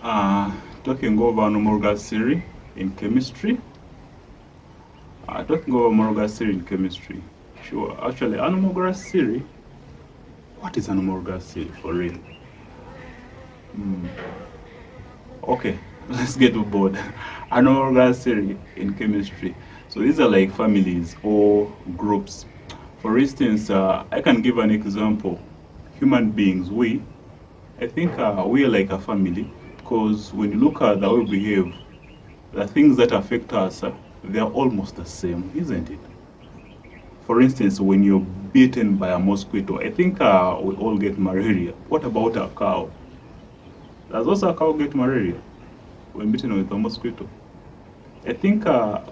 Uh, Talking over homologous theory in chemistry. Talking over homologous theory in chemistry. Sure, actually, an homologous theory. What is an homologous theory for real? Okay, let's get to board. An homologous theory in chemistry. So these are like families or groups. For instance, I can give an example. Human beings, I think we are like a family because when you look at how we behave, the things that affect us, they are almost the same, isn't it? For instance, when you're bitten by a mosquito, I think we all get malaria. What about a cow? Does also a cow get malaria when bitten with a mosquito? I think a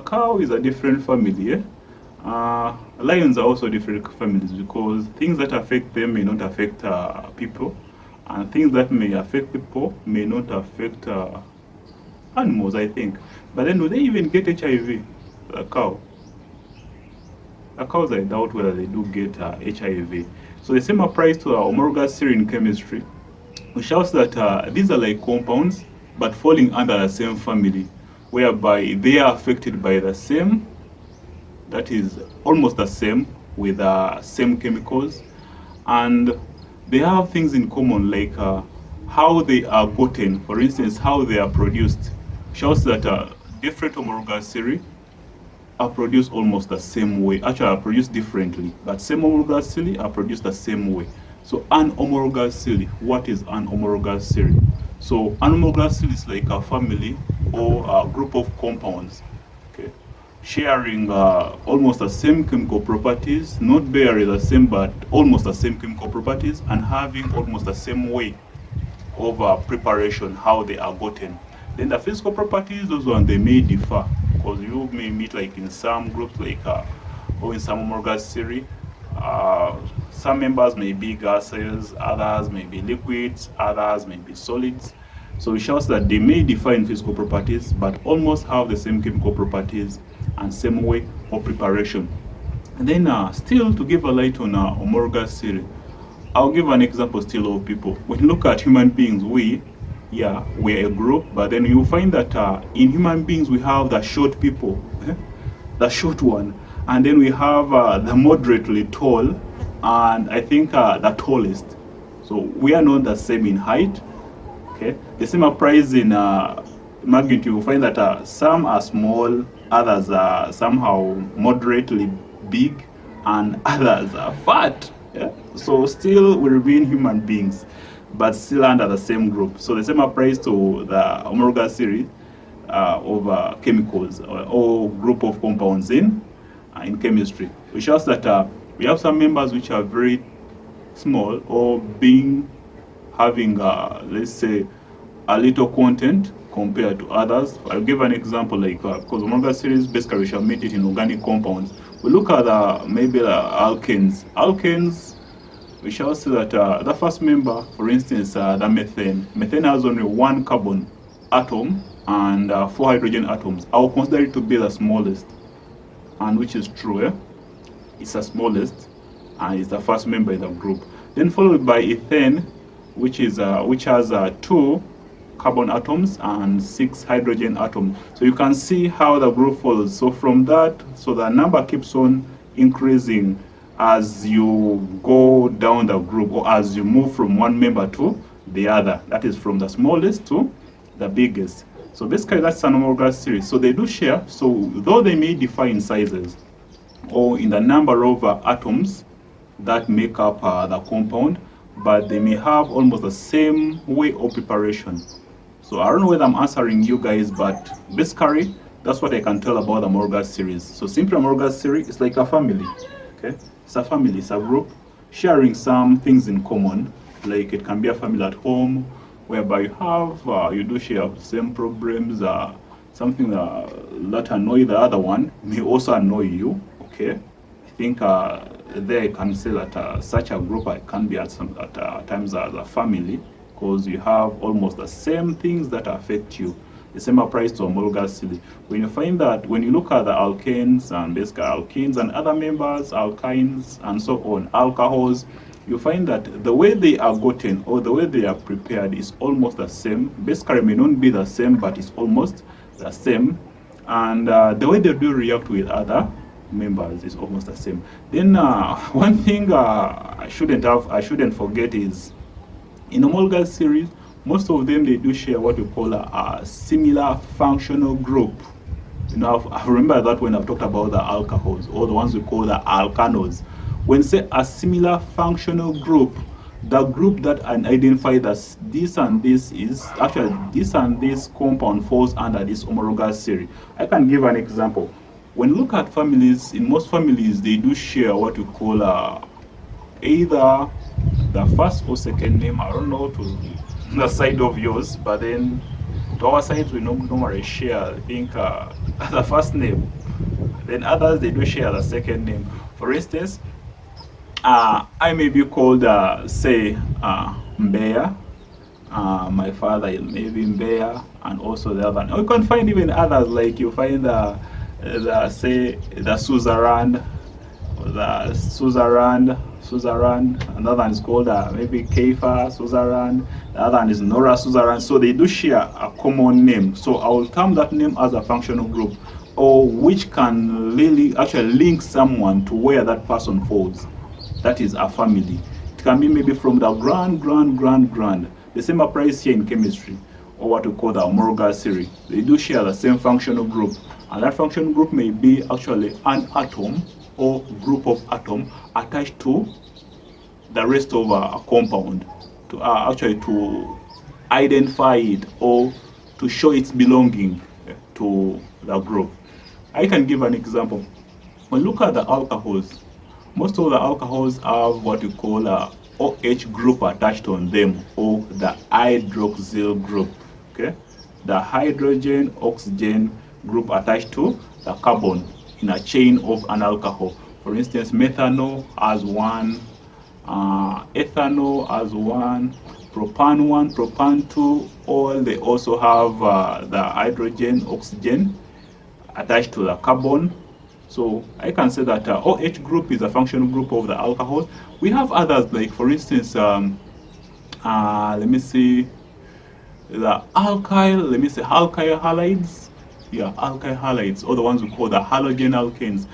cow is a different family. Lions are also different families because things that affect them may not affect people, and things that may affect people may not affect animals, I think. But then, do they even get HIV? A cow. A cows, I doubt whether they do get HIV. So the same applies to homologous theory in chemistry, which shows that these are like compounds, but falling under the same family, whereby they are affected by the same, that is almost the same, with same chemicals, and they have things in common like how they are gotten. For instance, how they are produced shows that different homologous theory are produced almost the same way. Actually, are produced differently, but same homologous theory are produced the same way. So, an homologous theory. What is an homologous theory? So, an homologous theory is like a family or a group of compounds, okay, sharing almost the same chemical properties, not barely the same, but almost the same chemical properties, and having almost the same way of preparation, how they are gotten. Then the physical properties, those ones they may differ because you may meet like in some groups like or in some homologous theory. Some members may be gases, others may be liquids, others may be solids. So it shows that they may differ in physical properties, but almost have the same chemical properties and same way of preparation. And then still to give a light on homologous theory, I'll give an example still of people. When you look at human beings, we're a group, but then you find that in human beings we have the short people, the short one, and then we have the moderately tall, and I think the tallest. So we are not the same in height. Okay, the same applies in magnitude. You find that some are small, others are somehow moderately big, and others are fat. Yeah? So still we remain human beings, but still under the same group. So the same applies to the homologous series of chemicals or group of compounds in chemistry, which shows that we have some members which are very small or being having let's say a little content compared to others. I'll give an example like because homologous series basically we shall meet it in organic compounds. We look at maybe alkanes. Alkanes, we shall see that the first member, for instance, the methane. Methane has only one carbon atom and four hydrogen atoms. I will consider it to be the smallest, and which is true. It's the smallest, and it's the first member in the group. Then followed by ethane, which has two carbon atoms and six hydrogen atoms. So you can see how the group follows. So from that, so the number keeps on increasing as you go down the group or as you move from one member to the other. That is from the smallest to the biggest. So basically that's an homologous series. So they do share. So though they may differ in sizes or in the number of atoms that make up the compound, but they may have almost the same way of preparation. So I don't know whether I'm answering you guys, but basically that's what I can tell about the homologous series. So simply homologous series is like a family. Okay, it's a family, it's a group sharing some things in common. Like it can be a family at home, whereby you have you do share same problems. Something that annoy the other one may also annoy you. Okay, I think there I can say that such a group can be at times as a family because you have almost the same things that affect you. The same applies to homologous series. When you find that when you look at the alkanes and basically alkenes and other members, alkynes and so on, alcohols, you find that the way they are gotten or the way they are prepared is almost the same. Basically, may not be the same, but it's almost the same. And the way they do react with other members is almost the same. Then one thing I shouldn't forget is in homologous series, most of them they do share what we call a similar functional group. You know, I remember that when I've talked about the alcohols or the ones we call the alkanos. When say a similar functional group, the group that identify that this and this is actually this and this compound falls under this homologous series. I can give an example. When you look at families, in most families they do share what we call either the first or second name. I don't know to the side of yours, but then to our side we normally share, I think, the first name. Then others they do share the second name. For instance, I may be called, say, Mbeya. My father is maybe Mbeya, and also the other. You can find even others, like you find say the Suzerand, Suzerand. Another one is called maybe Keifa Suzerand. The other one is Nora Suzerand. So they do share a common name. So I will term that name as a functional group, or which can really actually link someone to where that person falls. That is a family. It can be maybe from the grand. The same applies here in chemistry, or what we call the homologous series. They do share the same functional group, and that functional group may be actually an atom or group of atom attached to the rest of a compound to actually to identify it or to show its belonging to the group. I can give an example. When you look at the alcohols, most of the alcohols have what you call a OH group attached on them, or the hydroxyl group. Okay, the hydrogen oxygen group attached to the carbon in a chain of an alcohol. For instance, methanol has one, ethanol has one, propane 2. All they also have the hydrogen oxygen attached to the carbon. So I can say that OH group is a functional group of the alcohol. We have others, like for instance, let me see, the alkyl, alkyl halides. Yeah, alkyl halides, or the ones we call the halogen alkanes.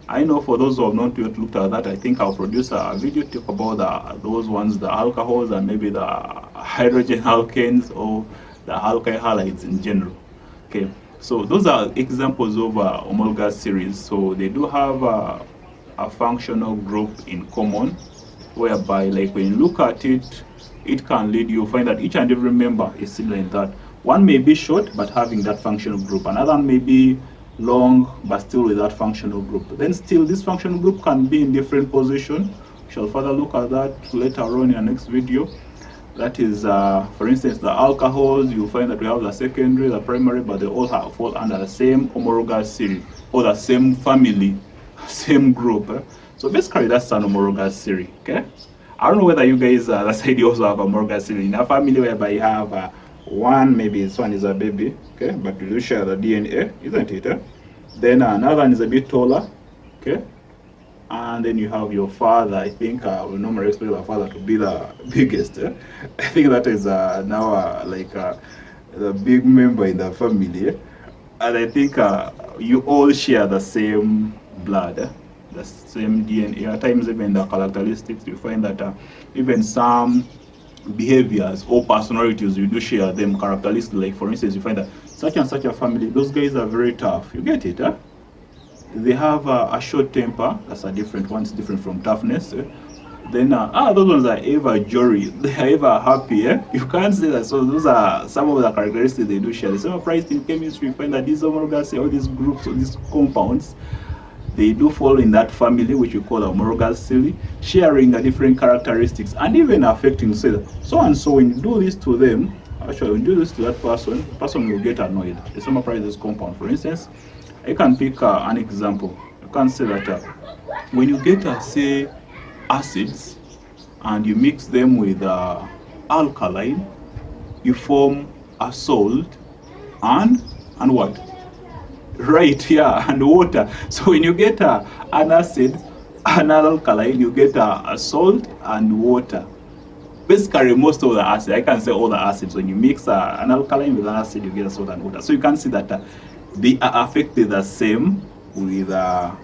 I know for those who have not yet looked at that, I think I'll produce a video to talk about those ones, the alcohols, and maybe the hydrogen alkanes or the alkyl halides in general. Okay. So those are examples of homologous series. So they do have a functional group in common, whereby, like, when you look at it, it can lead you find that each and every member is similar in that one may be short but having that functional group, another may be long but still with that functional group. Then still this functional group can be in different position. We shall further look at that later on in our next video. That is, for instance, the alcohols, you'll find that we have the secondary, the primary, but they all fall under the same homologous series, or the same family, same group. So basically, that's an homologous series, okay? I don't know whether you guys, that's how you also have a homologous series. In a family whereby you have one, maybe this one is a baby, okay? But you do share the DNA, isn't it? Then another one is a bit taller, okay? And then you have your father. I think we normally expect the father to be the biggest. I think that is now like the big member in the family. And I think you all share the same blood, the same DNA. At times, even the characteristics, you find that even some behaviors or personalities, you do share them characteristics. Like, for instance, you find that such and such a family, those guys are very tough. You get it, They have a short temper. That's a different one. It's different from toughness. Then those ones are ever jolly. They are ever happy. You can't say that. So those are some of the characteristics they do share. The same applies in chemistry. You find that these homologous, all these groups or these compounds, they do fall in that family which we call homologous series, sharing the different characteristics and even affecting. So and so when you do this to them, actually when you do this to that person, the person will get annoyed. The same applies this compound. For instance, I can pick an example. You can say that when you get, say, acids and you mix them with alkaline, you form a salt and what? Right, yeah, and water. So when you get an acid an alkaline, you get a salt and water. Basically, most of the acid, I can say all the acids, when you mix an alkaline with an acid, you get a salt and water. So you can see that they are affected the same with a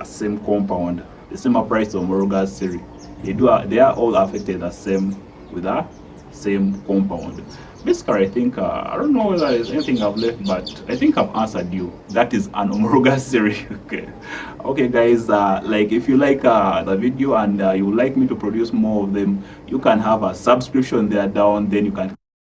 same compound. The same applies to homologous theory. They are all affected the same with a same compound. Basically, I think I don't know whether there's anything I've left, but I think I've answered you. That is an homologous theory. Okay, okay, guys. Like if you like the video and you would like me to produce more of them, you can have a subscription there down. Then you can